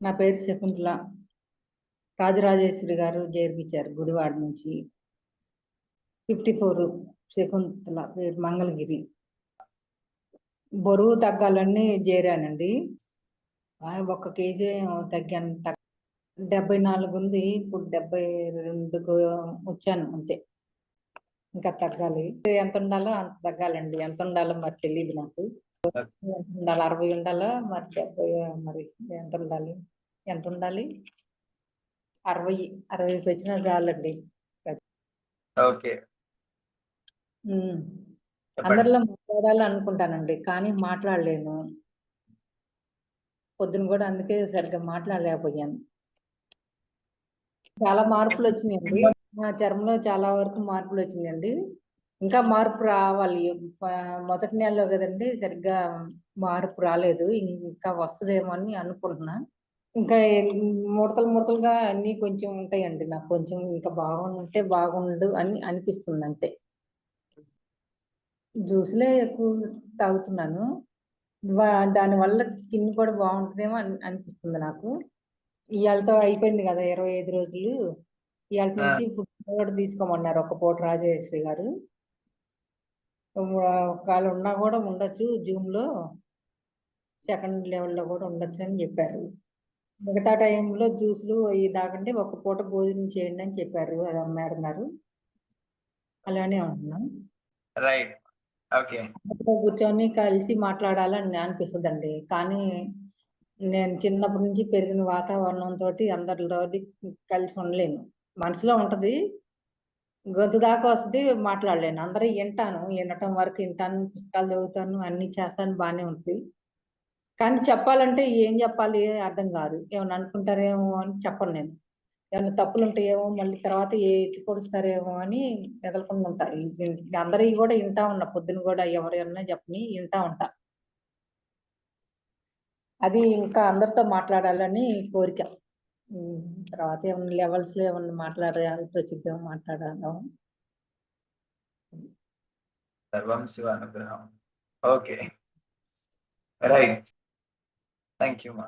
నా పేరు శకుంతల. రాజరాజేశ్వరి గారు చేర్పించారు గుడివాడ నుంచి. 54 శకుంతల పేరు, మంగళగిరి. బరువు తగ్గాలని చేరానండి. 1 కేజీ తగ్గాను. 74 ఉంది, ఇప్పుడు 72కు వచ్చాను అంతే. ఇంకా తగ్గాలి. ఎంత ఉండాలో అంత తగ్గాలండి. ఎంత ఉండాలో మరి తెలియదు నాకు. ఎంత ఉండాలి? 60 ఉండాలా మరి 70? మరి ఎంత ఉండాలి? ఎంత ఉండాలి? 60కి వచ్చినా చాలండి. ఓకే. అందరిలో మాట్లాడాలి అనుకుంటానండి, కానీ మాట్లాడలేను. పొద్దున కూడా అందుకే సరిగ్గా మాట్లాడలేకపోయాను. చాలా మార్పులు వచ్చినాయండి. నా చర్మంలో చాలా వరకు మార్పులు వచ్చినాయండి. ఇంకా మార్పు రావాలి. మొదటి నెలలో కదండి, సరిగ్గా మార్పు రాలేదు. ఇంకా వస్తుందేమో అని అనుకుంటున్నా. ఇంకా ముడతలుగా అన్ని కొంచెం ఉంటాయండి. నాకు కొంచెం ఇంకా బాగుంటే బాగుండు అని అనిపిస్తుంది అంతే. జ్యూస్లే ఎక్కువ తాగుతున్నాను. దానివల్ల స్కిన్ కూడా బాగుంటుందేమో అనిపిస్తుంది నాకు. ఇవాళతో అయిపోయింది కదా 25 రోజులు. ఇవాళ నుంచి ఫుడ్ కూడా తీసుకోమన్నారు ఒక పూట రాజేశ్వరి గారు. ఒకవేళ ఉన్నా కూడా ఉండొచ్చు, జూమ్ లో సెకండ్ లెవెల్లో కూడా ఉండొచ్చు అని చెప్పారు. మిగతా టైంలో జ్యూస్లు అవి తాగండి, ఒక పూట భోజనం చేయండి అని చెప్పారు మేడం గారు. అలానే ఉంటున్నాం. రైట్. ఓకే. కూర్చొని కలిసి మాట్లాడాలని అనిపిస్తుందండి, కానీ నేను చిన్నప్పటి నుంచి పెరిగిన వాతావరణం తోటి అందరితోటి కలిసి ఉండలేను. మనసులో ఉంటది, గొంతు దాకా వస్తుంది, మాట్లాడలేను. అందరూ వినటం వరకు వింటాను, పుస్తకాలు చదువుతాను, అన్ని చేస్తాను, బాగానే ఉంటుంది. కానీ చెప్పాలంటే ఏం చెప్పాలి అర్థం కాదు. ఏమన్నా అనుకుంటారేమో అని చెప్పను నేను. ఏమన్నా తప్పులు ఉంటాయేమో, మళ్ళీ తర్వాత ఎత్తి పొడుస్తారేమో అని ఎదలకుండా ఉంటా. అందరివి కూడా వింటా ఉన్నా, పొద్దున కూడా ఎవరైనా చెప్పని వింటా ఉంటా. అది ఇంకా అందరితో మాట్లాడాలని కోరిక. తర్వాత ఏమన్నా లెవెల్స్ లో ఏమన్నా మాట్లాడాల్సి వచ్చిద్దేమో మాట్లాడాలి. సర్వం శివ అనుగ్రహం. Okay, right. థ్యాంక్ యూ మా.